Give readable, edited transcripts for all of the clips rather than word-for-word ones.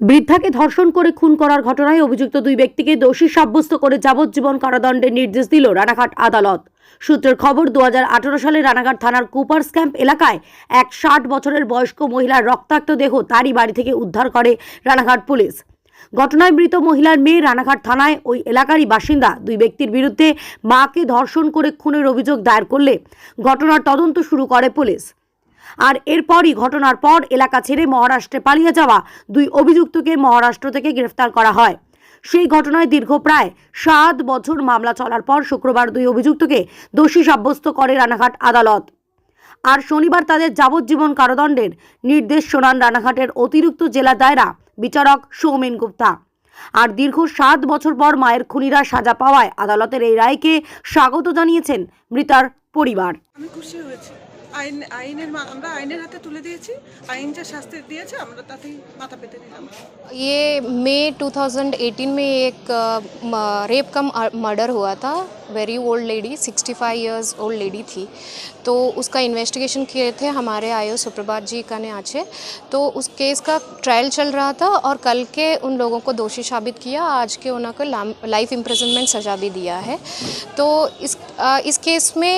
বৃদ্ধাকে ধর্ষণ করে খুন করার ঘটনায় অভিযুক্ত দুই ব্যক্তিকে দোষী সাব্যস্ত করে যাবজ্জীবন কারাদণ্ডের নির্দেশ দিল রানাঘাট আদালত। সূত্রের খবর, 2018 সালে রানাঘাট থানার কুপার্স ক্যাম্প এলাকায় এক 60 বছরের বয়স্ক মহিলার রক্তাক্ত দেহ তারই বাড়ি থেকে উদ্ধার করে রানাঘাট পুলিশ। ঘটনায় মৃত মহিলার মেয়ে রানাঘাট থানায় ওই এলাকারই বাসিন্দা দুই ব্যক্তির বিরুদ্ধে মাকে ধর্ষণ করে খুনের অভিযোগ দায়ের করলে ঘটনার তদন্ত শুরু করে পুলিশ। আর এরপরই ঘটনার পর এলাকা ছেড়ে মহারাষ্ট্রে পালিয়ে যাওয়া দুই অভিযুক্তকে মহারাষ্ট্র থেকে গ্রেফতার করা হয়। সেই ঘটনায় দীর্ঘ প্রায় 7 বছর মামলা চলার পর শুক্রবার দুই অভিযুক্তকে দোষী সাব্যস্ত করে রানাঘাট আদালত। আর শনিবার তাদের যাবজ্জীবন কারাদণ্ডের নির্দেশ শোনান রানাঘাটের অতিরিক্ত জেলা দায়রা বিচারক সৌমেন গুপ্তা। আর দীর্ঘ 7 বছর পর মায়ের খুনিরা সাজা পাওয়ায় আদালতের এই রায়কে স্বাগত জানিয়েছেন মৃতার পরিবার। আমি খুশি হয়েছি। আমরা আইনের হাতে তুলে দিয়েছি। আইন যা শাস্তি দিয়েছে আমরা তাতেই মাথা পেতে নিলাম। ये मई 2018 में एक रेप का मर्डर हुआ था। Very old lady, 65 years old lady थी। तो उसका इन्वेस्टिगेशन किए थे हमारे आयो सुप्रभात जी का ने आचे। तो उस केस का ट्रायल चल रहा था और कल के उन लोगों को दोषी साबित किया। आज के उनको लाइफ इम्प्रिजनमेंट सजा भी दिया है। तो इस केस में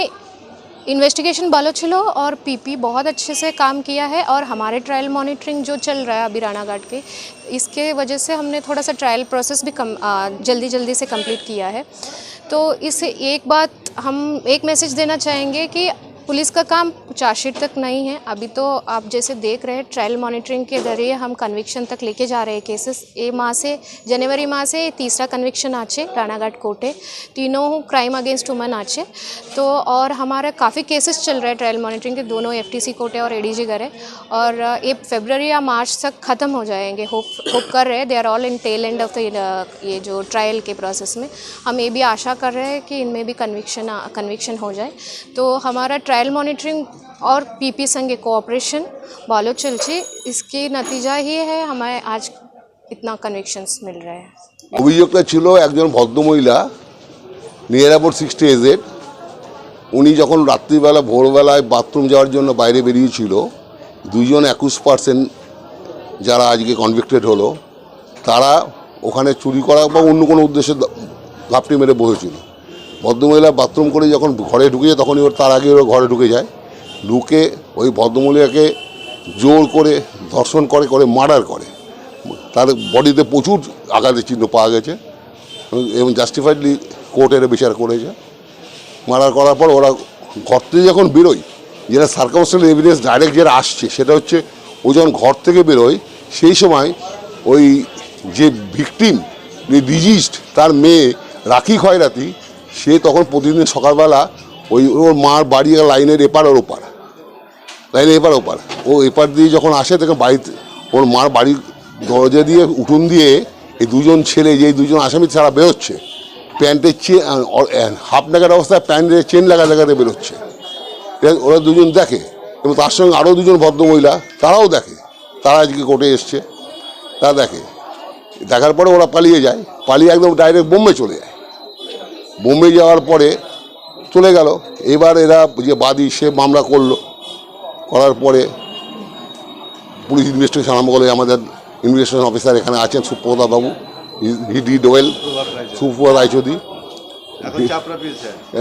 इन्वेस्टिगेशन बालो छिलो और पीपी बहुत अच्छे से काम किया है। और हमारे ट्रायल मॉनिटरिंग जो चल रहा है अभी रानाघाट के, इसके वजह से हमने थोड़ा सा ट्रायल प्रोसेस भी जल्दी से कंप्लीट किया है। तो इससे एक मैसेज देना चाहेंगे कि पुलिस का काम चार्जशीट तक नहीं है। अभी तो आप जैसे देख रहे हैं ट्रायल मॉनिटरिंग के जरिए हम कन्विक्शन तक लेके जा रहे हैं केसेस। जनवरी माह से तीसरा कन्विक्शन आचे रानाघाट कोर्टे, तीनों क्राइम अगेंस्ट वुमन आचे। तो और हमारा काफ़ी केसेस चल रहे हैं ट्रायल मॉनिटरिंग के, दोनों FTC कोर्टे और ADG करे। और ये फरवरी या मार्च तक ख़त्म हो जाएंगे, होप कर रहे हैं। They are all in tail end of the ये जो ट्रायल के प्रोसेस में हम ये भी आशा कर रहे हैं कि इनमें भी कन्विक्शन हो जाए। तो हमारा ट्रायल मॉनिटरिंग और पीपी संगे कोऑपरेशन भालो चलছে। इसके नतीजा ही है हमें आज इतना कन्विक्शंस मिल रहे हैं। অভিযোগটা ছিল একজন ভদ্রমহিলা নিয়ার অ্যাবাউট 60 এজেড। উনি যখন রাত্রিবেলা ভোরবেলায় বাথরুম যাওয়ার জন্য বাইরে বেরিয়েছিল, দুইজন 21% যারা আজকে কনভিক্টেড হলো, তারা ওখানে চুরি করা বা অন্য কোনো উদ্দেশ্যে ঘাপটি মেরে বসেছিল। ভদ্রমহিলা বাথরুম করে যখন ঘরে ঢুকে যায়, তখনই তার আগে ওরা ঘরে ঢুকে যায়। ঢুকে ওই ভদ্রমহিলাকে জোর করে ধর্ষণ করে মার্ডার করে। তার বডিতে প্রচুর আঘাতের চিহ্ন পাওয়া গেছে এবং জাস্টিফাইডলি কোর্ট এর বিচার করেছে। মার্ডার করার পর ওরা ঘর থেকে যখন বেরোয়, যেটা সার্কামস্টেন্সিয়াল এভিডেন্স ডাইরেক্ট যেটা আসছে সেটা হচ্ছে, ও যখন ঘর থেকে বেরোয় সেই সময় ওই যে ভিকটিম, ডিজিজড, তার মেয়ে রাখি খয়রাতি, সে তখন প্রতিদিন সকালবেলা ওর মার বাড়ি লাইনের এপার ওপার ও এপার দিয়ে যখন আসে, তখন বাড়িতে ওর মার বাড়ির দরজা দিয়ে উঠোন দিয়ে এই দুজন ছেলে, যে দুজন আসামি ছাড়া বেরোচ্ছে, প্যান্টের হাফ নাগার অবস্থায় প্যান্টের চেন লাগাতে বেরোচ্ছে। ওরা দুজন দেখে এবং তার সঙ্গে আরও দুজন ভদ্রমহিলা তারাও দেখে। তারা আজকে কোর্টে এসছে, তারা দেখার পরে ওরা পালিয়ে যায়। পালিয়ে একদম ডাইরেক্ট বোম্বে চলে যায়। বোম্বে যাওয়ার পরে চলে গেল। এবার এরা যে বাদী, সে মামলা করার পরে পুলিশ ইনভেস্টিগেশন আরম্ভ করলে। আমাদের ইনভেস্টিগেশন অফিসার এখানে আছেন সুপ্রভাত বাবু, হি ডিড ওয়েল, সুপ্রভাত রায়চৌধুরী,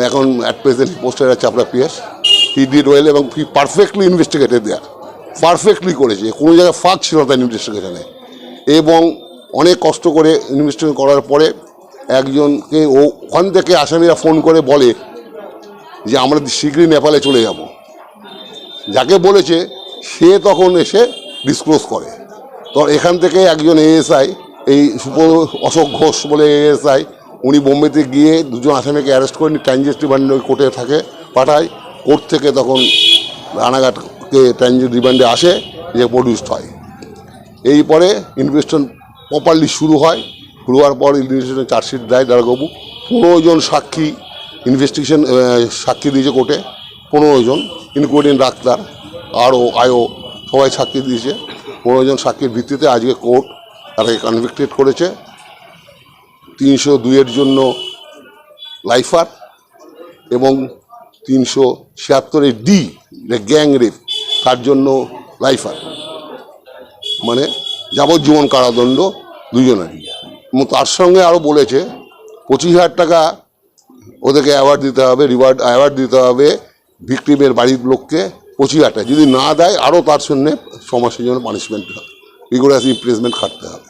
এখন at present posted Chapra PS। He did well এবং he perfectly investigated there, perfectly করেছে, কোনো জায়গায় ফাঁক ছিল না তার ইনভেস্টিগেশনে। এবং অনেক কষ্ট করে ইনভেস্টিগেশন করার পরে একজনকে ওখান থেকে আসামিরা ফোন করে বলে যে আমরা শীঘ্রই নেপালে চলে যাব। যাকে বলেছে সে তখন এসে ডিসক্লোজ করে। তো এখান থেকে একজন ASI, এই অশোক ঘোষ বলে ASI, উনি বোম্বেতে গিয়ে দুজন আসামিকে অ্যারেস্ট করে ট্রানজিট রিমান্ডে কোর্টে পাঠায়। কোর্ট থেকে তখন রানাঘাটকে ট্রানজিট রিমান্ডে আসে, যে প্রডিউসড হয়। এই পরে ইনভেস্টিগেশন প্রপারলি শুরু হয়। শুরু হওয়ার পর ইনভেস্টিগেশন চার্জশিট দেয় দারোগাবু। 15 জন সাক্ষী দিয়েছে কোর্টে, 15 জন, ইনক্লুডিং ডাক্তার আরও সবাই সাক্ষী দিয়েছে। 15 জন সাক্ষীর ভিত্তিতে আজকে কোর্ট তাকে কনভিক্টেড করেছে। 302 জন্য লাইফার এবং 376 গ্যাং রেপ, তার জন্য লাইফার, মানে যাবজ্জীবন কারাদণ্ড দুজনেরই। এবং তার সঙ্গে আরও বলেছে 25,000 টাকা ওদেরকে অ্যাওয়ার্ড দিতে হবে, অ্যাওয়ার্ড দিতে হবে ভিকটিমের বাড়ির লোককে 25,000 টাকা, যদি না দেয় আরও তার সঙ্গে 6 মাসের জন্য পানিশমেন্ট হবে, রিগুলার ইমপ্রিজমেন্ট খাটতে হবে।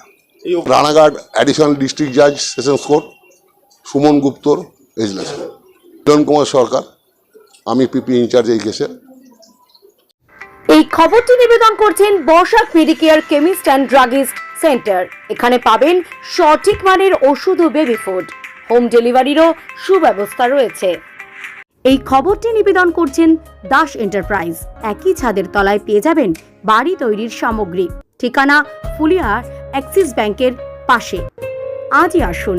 রানাঘাট অ্যাডিশনাল ডিস্ট্রিক্ট জাজ সেশনস কোর্ট সুমন গুপ্তর এজলাসে, কিরণ কুমার সরকার, আমি পিপি ইনচার্জ এই কেসের। এই খবরটি নিবেদন করছেন Barshak medicare chemist and druggist centre. এখানে পাবেন সঠিক মানের ওষুধ ও বেবি ফুড, হোম ডেলিভারিরও সুব্যবস্থা রয়েছে। এই খবরটি নিবেদন করছেন দাস এন্টারপ্রাইজ। একই ছাদের তলায় পেয়ে যাবেন বাড়ি তৈরির সামগ্রী। ঠিকানা ফুলিয়ার অ্যাক্সিস ব্যাংকের পাশে। আজই আসুন।